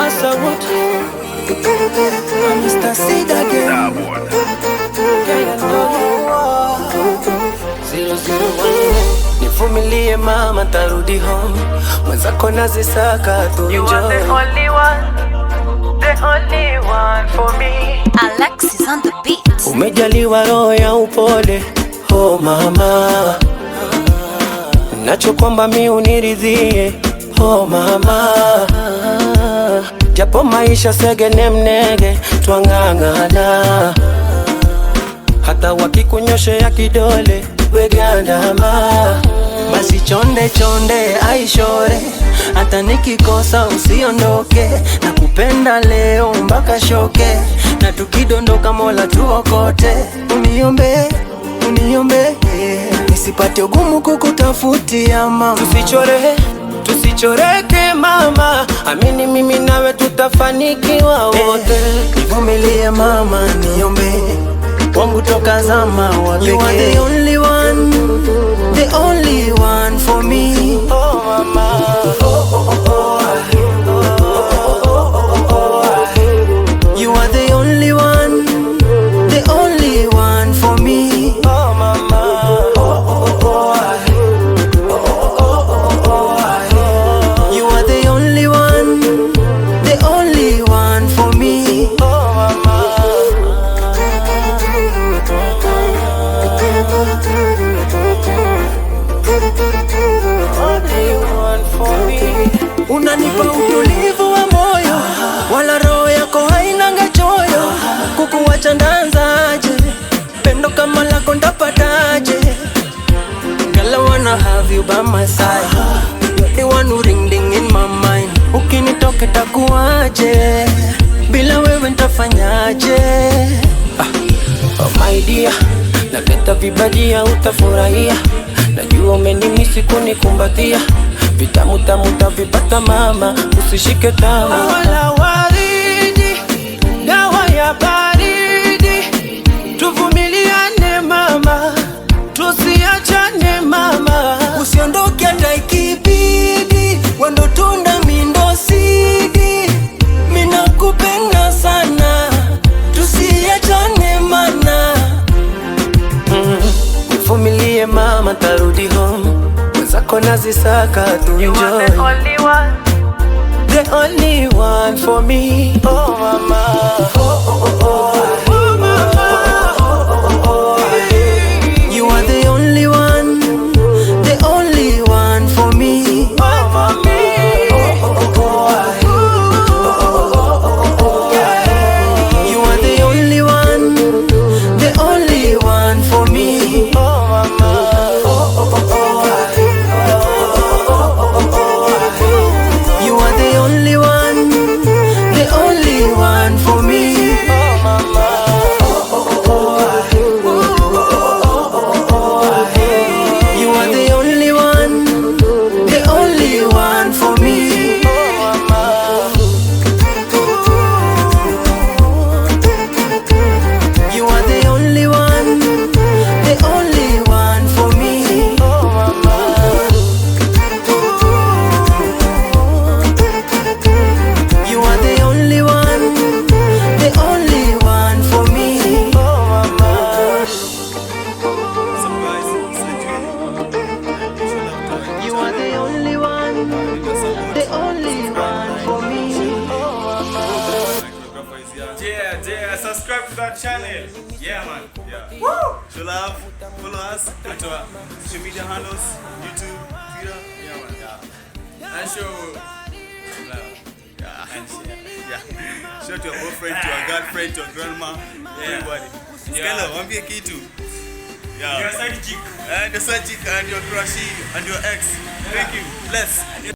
Masawood, Mr. Seed again. Nivumilie mama, tarudi home. Mwenzako nazisaka tu enjoy. You are the only one for me. Alexis on the beat. Umejaliwa roho ya upole, oh mama. Nacho kwamba mi uniridhie, oh mama. Japo maisha segene mnege, twang'ang'ana. Hata wakikunyoshea kidole, wegandama. Basi chonde chonde aishore, hata nikikosa usiondoke. Nakupenda leo mpaka shoke, na tukidondoka Mola tuokote. Uniombe, uniombe, nisipate ugumu kukutafutia mama. Tusichoreke mama, amini mimi nawe tutafanikiwa wote. Nivumilie mama, niombe wangu toka zama wa pekee. You are the only one, the only one for me. Oh mama, you are the only one, the only one for me. Oh mama, you are the only one, the only one for me. Oh mama. Unanipa utulivu wa moyo, wala roho yako hainanga choyo. Kukuwacha ndanzaje, pendo kama lako ndapataje? Girl, I wanna have you by my side. You're the one who ring ding in my mind. Ukinitoka takuaje, bila wewe ntafanyaje? Oh my dear, naleta vibajia utafurahia. Najua umenimisi kunikumbatia, vitamu tamu tavipata mama, usishike tamaa. Wala waridi, dawa ya baridi. Tuvumiliane mama, tusiachane mama. Usiondoke hata ikibidi, wendo tunda mindo sidi. Mina kupenda sana, tusiachane mana. Nivumilie mama, tarudi home. Mwenzako nazisaka tu enjoy. You are the only one, the only one for me. Oh mama, oh mama, you are the only one, the only one for me. Oh mama, you are the only one, the only one for me. Oh mama. You are the only one, the only one for me. Oh mama. You are the only one, the only one for me. Oh mama. You are the only one, the only one for me. Oh mama. You are the only one, the only one for me. Oh mama. You are the only one, the only one for me. Oh mama. Yeah, subscribe to that channel. Yeah, man. Yeah. Woo! Show love, follow us at our social media handles, YouTube, Twitter. Yeah, man. Yeah. And show love. Yeah, and share. Yeah. Show to your boyfriend, to your girlfriend, to your grandma, everybody. Hello, wambie kitu. Yeah. Your side chick. And your side chick and your crushy and your ex. Thank you. Bless.